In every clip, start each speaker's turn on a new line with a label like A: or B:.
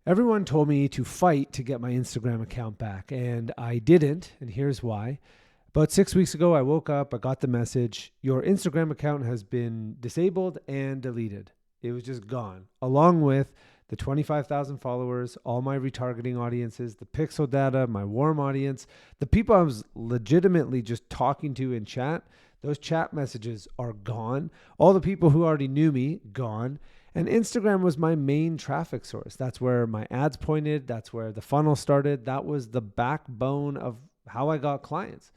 A: Everyone told me to fight to get my Instagram account back, and I didn't, and here's why. About 6 weeks ago, I woke up, I got the message, your Instagram account has been disabled and deleted. It was just gone, along with the 25,000 followers, all my retargeting audiences, the pixel data, my warm audience, the people I was legitimately just talking to in chat. Those chat messages are gone. All the people who already knew me, gone. And Instagram was my main traffic source. That's where my ads pointed. That's where the funnel started. That was the backbone of how I got clients.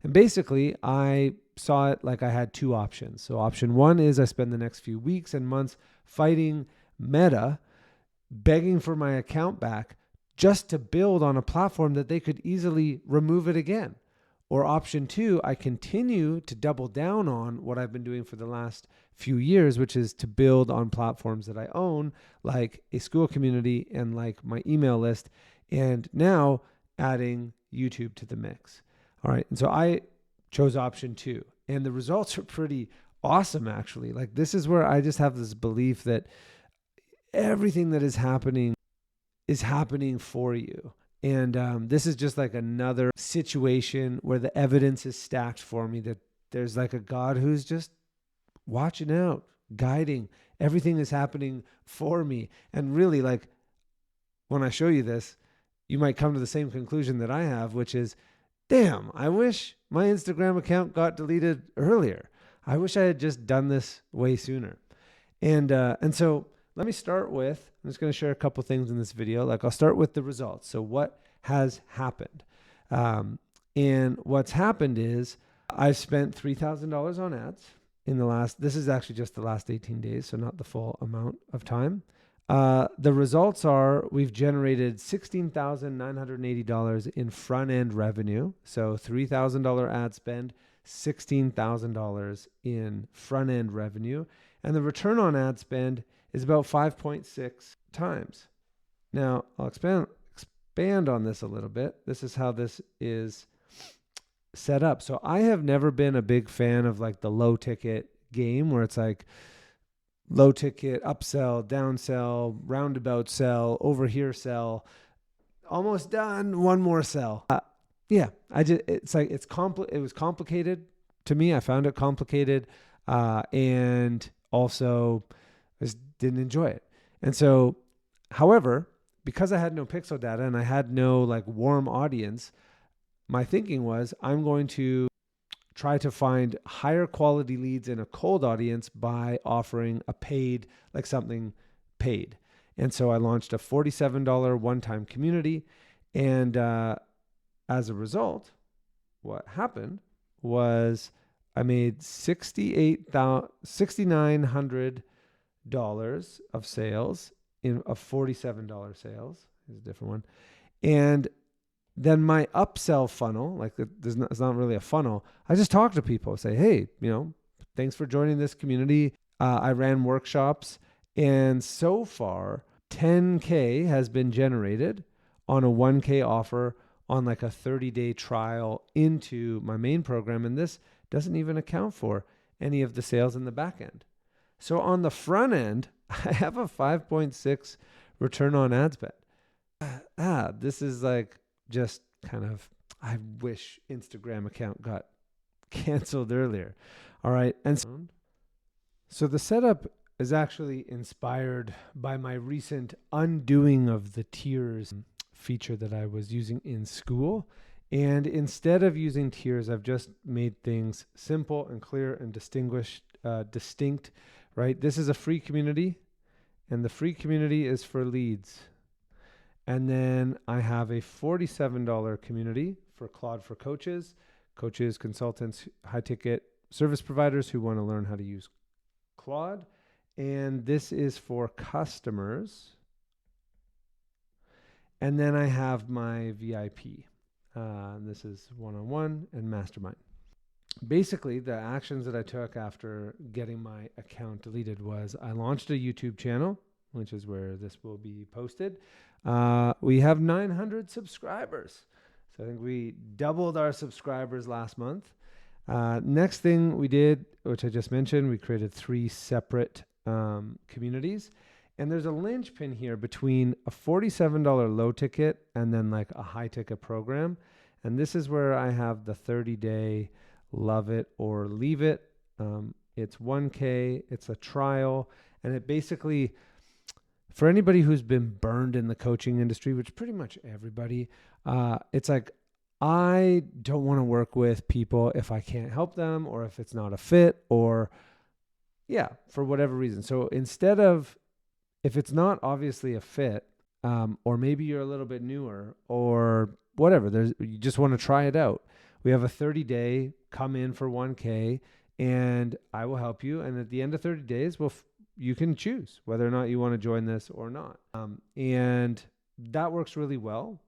A: And basically, I saw it like I had two options. So option one is I spend the next few weeks and months fighting Meta, begging for my account back just to build on a platform that they could easily remove it again. Or option two, I continue to double down on what I've been doing for the last few years, which is to build on platforms that I own, like a Skool community and like my email list, and now adding YouTube to the mix. All right. And so I chose option two, and the results are pretty awesome, actually. Like, this is where I just have this belief that everything that is happening for you. And this is just like another situation where the evidence is stacked for me that there's like a God who's just watching out, guiding. Everything is happening for me. And really, like, when I show you this, you might come to the same conclusion that I have, which is, damn, I wish my Instagram account got deleted earlier. I wish I had just done this way sooner. And so let me start with, I'm just going to share a couple things in this video. Like, I'll start with the results. So what has happened? And what's happened is I've spent $3,000 on ads in this is actually just the last 18 days, so not the full amount of time. The results are we've generated $16,980 in front-end revenue. So $3,000 ad spend, $16,000 in front-end revenue. And the return on ad spend is about 5.6 times. Now, I'll expand on this a little bit. This is how this is set up. So I have never been a big fan of like the low ticket game where it's like low ticket, upsell, downsell, roundabout sell, over here sell, almost done, one more sell. It was complicated to me. I found it complicated, and also I just didn't enjoy it. And so, however, because I had no pixel data and I had no like warm audience, my thinking was I'm going to try to find higher quality leads in a cold audience by offering a paid, like something paid. And so I launched a $47 one-time community. And as a result, what happened was I made $6,900 of sales of $47 sales. Here's a different one. And then my upsell funnel, like it's not really a funnel. I just talk to people, say, hey, thanks for joining this community. I ran workshops, and so far $10K has been generated on a $1K offer on like a 30-day trial into my main program. And this doesn't even account for any of the sales in the back end. So on the front end, I have a 5.6 return on ad spend. This is like just kind of, I wish Instagram account got canceled earlier. All right. And so the setup is actually inspired by my recent undoing of the tiers feature that I was using in Skool. And instead of using tiers, I've just made things simple and clear and distinct, right? This is a free community, and the free community is for leads. And then I have a $47 community for Claude for coaches, consultants, high ticket service providers who want to learn how to use Claude. And this is for customers. And then I have my VIP. This is one-on-one and mastermind. Basically, the actions that I took after getting my account deleted was I launched a YouTube channel, which is where this will be posted. We have 900 subscribers. So I think we doubled our subscribers last month. Next thing we did, which I just mentioned, we created 3 separate communities. And there's a linchpin here between a $47 low ticket and then like a high ticket program. And this is where I have the 30-day love it or leave it. It's $1,000. It's a trial. And it basically, for anybody who's been burned in the coaching industry, which pretty much everybody, it's like, I don't want to work with people if I can't help them or if it's not a fit or for whatever reason. So instead of, if it's not obviously a fit, or maybe you're a little bit newer or whatever, you just want to try it out. We have a 30-day come in for $1,000 and I will help you. And at the end of 30 days, you can choose whether or not you want to join this or not. And that works really well.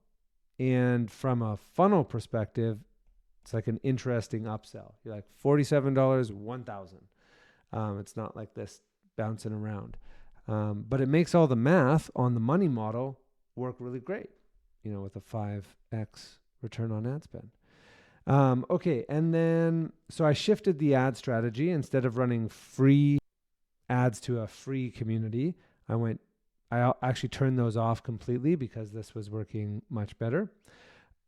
A: And from a funnel perspective, it's like an interesting upsell. You're like $47, $1,000. It's not like this bouncing around. But it makes all the math on the money model work really great, with a 5x return on ad spend. Okay. And then, so I shifted the ad strategy. Instead of running free ads to a free community, I actually turned those off completely because this was working much better.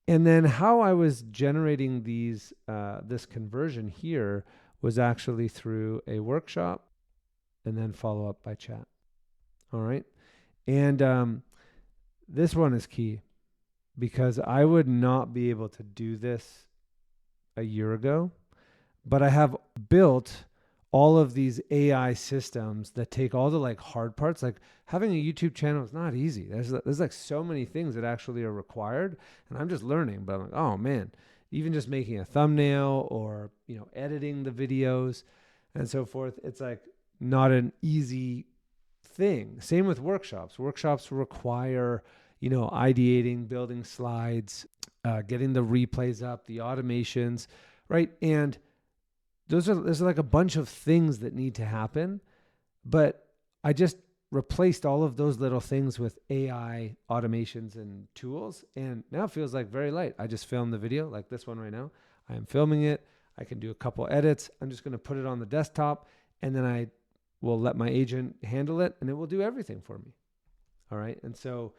A: And then how I was generating this conversion here was actually through a workshop and then follow up by chat. All right. And this one is key because I would not be able to do this a year ago, but I have built all of these AI systems that take all the like hard parts. Like having a YouTube channel is not easy. There's like so many things that actually are required, and I'm just learning, but I'm like, oh man, even just making a thumbnail or, editing the videos and so forth. It's like not an easy thing. Same with workshops. Workshops require, ideating, building slides, getting the replays up, the automations, right? And there's like a bunch of things that need to happen, but I just replaced all of those little things with AI automations and tools. And now it feels like very light. I just filmed the video like this one right now. I am filming it. I can do a couple edits. I'm just going to put it on the desktop and then I will let my agent handle it and it will do everything for me. All right. And so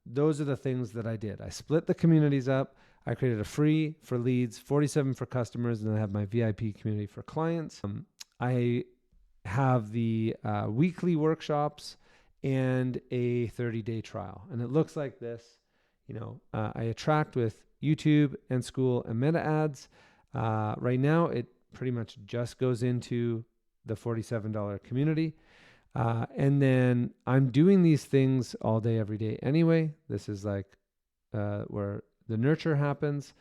A: those are the things that I did. I split the communities up. I created a free for leads, 47 for customers, and then I have my VIP community for clients. I have the weekly workshops and a 30-day trial. And it looks like this. I attract with YouTube and Skool and meta ads. Right now, it pretty much just goes into the $47 community. And then I'm doing these things all day, every day anyway. This is like where the nurture happens,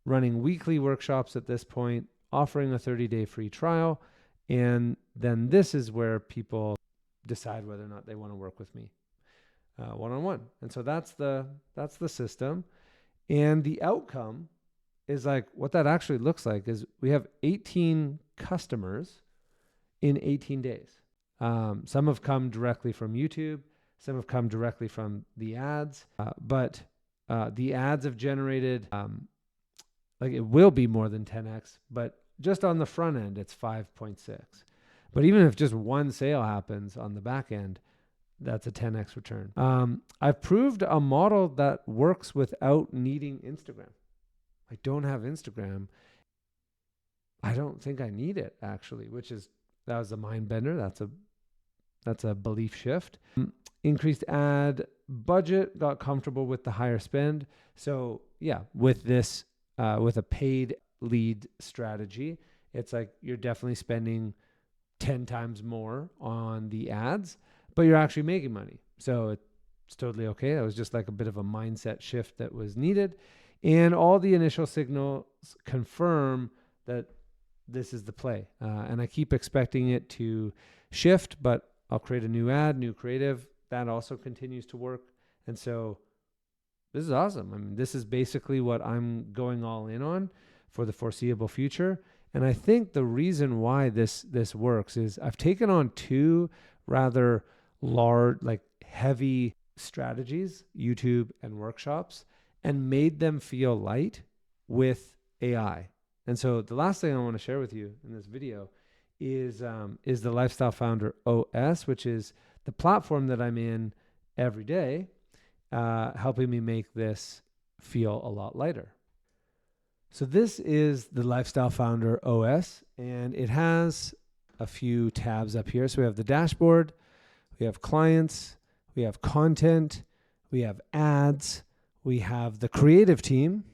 A: running weekly workshops at this point, offering a 30-day free trial. And then this is where people decide whether or not they want to work with me one-on-one. And so that's the system. And the outcome is like what that actually looks like is we have 18 customers in 18 days. Some have come directly from YouTube. Some have come directly from the ads. But the ads have generated, like it will be more than 10x, but just on the front end, it's 5.6. But even if just one sale happens on the back end, that's a 10x return. I've proved a model that works without needing Instagram. I don't have Instagram. I don't think I need it actually, that was a mind bender. That's a belief shift. Increased ad budget, got comfortable with the higher spend. So yeah, with this, with a paid lead strategy, it's like you're definitely spending 10 times more on the ads, but you're actually making money. So it's totally okay. That was just like a bit of a mindset shift that was needed. And all the initial signals confirm that this is the play. And I keep expecting it to shift, but I'll create a new ad, new creative. That also continues to work. And so this is awesome. I mean, this is basically what I'm going all in on for the foreseeable future. And I think the reason why this works is I've taken on two rather large, like heavy strategies, YouTube and workshops, and made them feel light with AI. And so the last thing I want to share with you in this video is the Lifestyle Founder OS, which is the platform that I'm in every day, helping me make this feel a lot lighter. So this is the Lifestyle Founder OS, and it has a few tabs up here. So we have the dashboard, we have clients, we have content, we have ads, we have the creative team,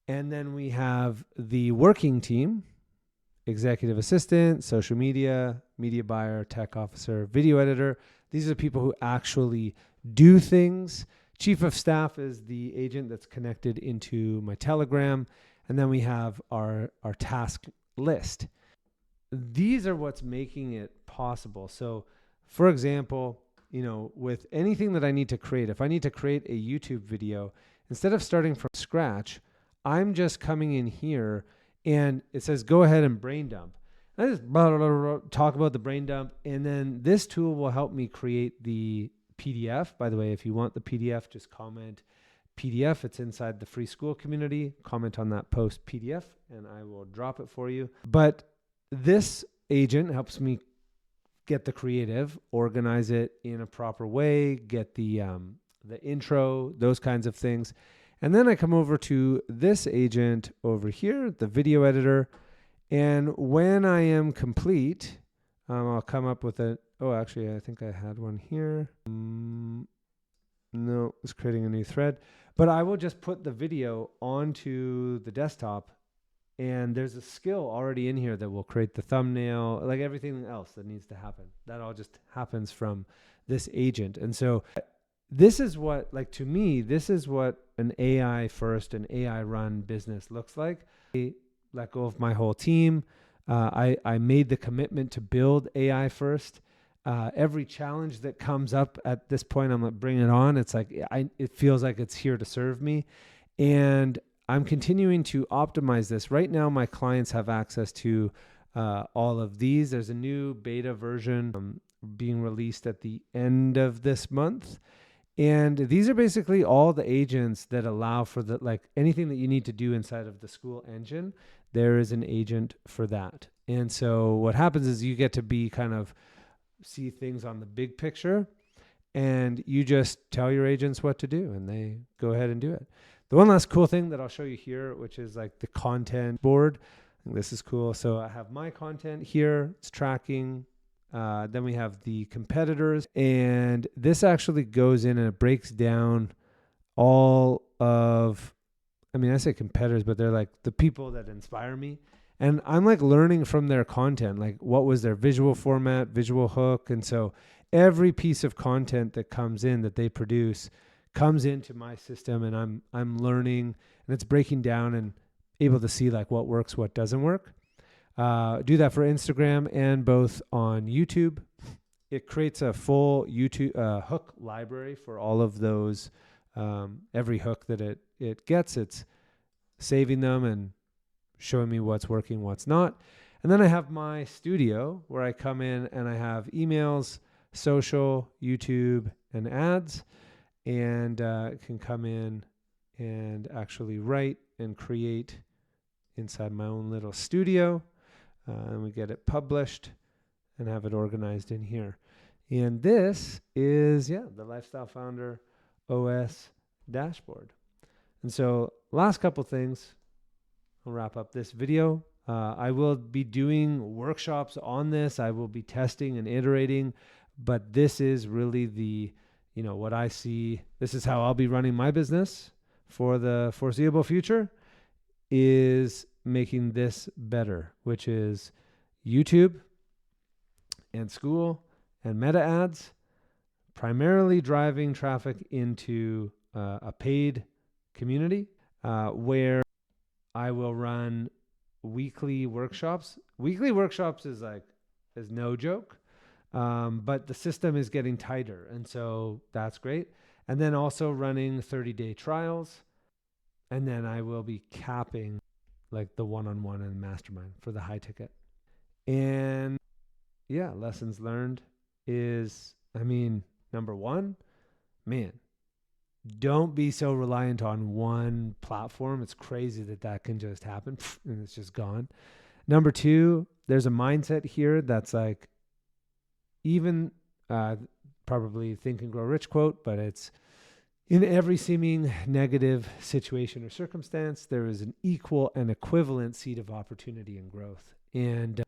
A: and then we have the working team, executive assistant, social media, media buyer, tech officer, video editor. These are the people who actually do things. Chief of staff is the agent that's connected into my Telegram. And then we have our task list. These are what's making it possible. So for example, with anything that I need to create, if I need to create a YouTube video, instead of starting from scratch, I'm just coming in here and it says, go ahead and brain dump. I just talk about the brain dump, and then this tool will help me create the PDF. By the way, if you want the PDF, just comment PDF. It's inside the free Skool community. Comment on that post PDF and I will drop it for you. But this agent helps me get the creative, organize it in a proper way, get the intro, those kinds of things. And then I come over to this agent over here, the video editor. And when I am complete, I'll come up with actually, I think I had one here. No, it's creating a new thread. But I will just put the video onto the desktop, and there's a skill already in here that will create the thumbnail, like everything else that needs to happen. That all just happens from this agent. And so this is what, to me, this is what an AI first and AI run business looks like. I let go of my whole team. I made the commitment to build AI first. Every challenge that comes up at this point, I'm like, bring it on. It's like, it feels like it's here to serve me. And I'm continuing to optimize this. Right now, my clients have access to all of these. There's a new beta version being released at the end of this month. And these are basically all the agents that allow for anything that you need to do inside of the Skool engine. There is an agent for that. And so what happens is you get to be see things on the big picture, and you just tell your agents what to do and they go ahead and do it. The one last cool thing that I'll show you here, which is the content board. I think this is cool. So I have my content here, it's tracking. Then we have the competitors, and this actually goes in and it breaks down all of, I say competitors, but they're the people that inspire me. And I'm learning from their content, what was their visual format, visual hook. And so every piece of content that comes in that they produce comes into my system, and I'm learning, and it's breaking down and able to see what works, what doesn't work. Do that for Instagram and both on YouTube. It creates a full YouTube hook library for all of those. Every hook that it gets, it's saving them and showing me what's working, what's not. And then I have my studio where I come in and I have emails, social, YouTube, and ads, and can come in and actually write and create inside my own little studio. And we get it published and have it organized in here. And this is, the Lifestyle Founder OS dashboard. And so last couple things, I'll wrap up this video. I will be doing workshops on this. I will be testing and iterating, but this is really what I see. This is how I'll be running my business for the foreseeable future, is making this better, which is YouTube and Skool and meta ads, primarily driving traffic into a paid community where I will run weekly workshops. Weekly workshops is no joke, but the system is getting tighter, and so that's great. And then also running 30-day trials, and then I will be capping the one-on-one and mastermind for the high ticket. And lessons learned is, number one, don't be so reliant on one platform. It's crazy that can just happen and it's just gone. Number two, there's a mindset here that's even Probably Think and Grow Rich quote, but it's in every seeming negative situation or circumstance, there is an equal and equivalent seed of opportunity and growth. And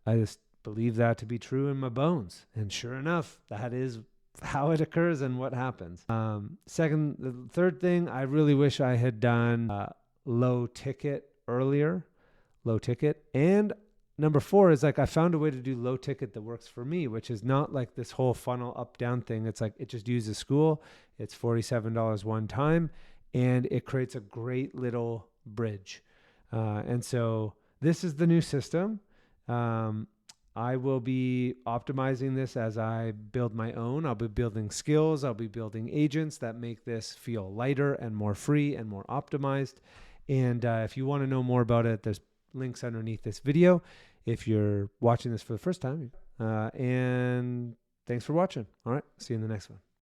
A: I just believe that to be true in my bones. And sure enough, that is how it occurs and what happens. The third thing, I really wish I had done low ticket earlier, low ticket. And number 4 is like I found a way to do low ticket that works for me, which is not like this whole funnel up down thing. It's like it just uses Skool. It's $47 one time, and it creates a great little bridge. And so this is the new system. I will be optimizing this as I build my own. I'll be building skills. I'll be building agents that make this feel lighter and more free and more optimized. And if you want to know more about it, there's links underneath this video if you're watching this for the first time. And thanks for watching. All right. See you in the next one.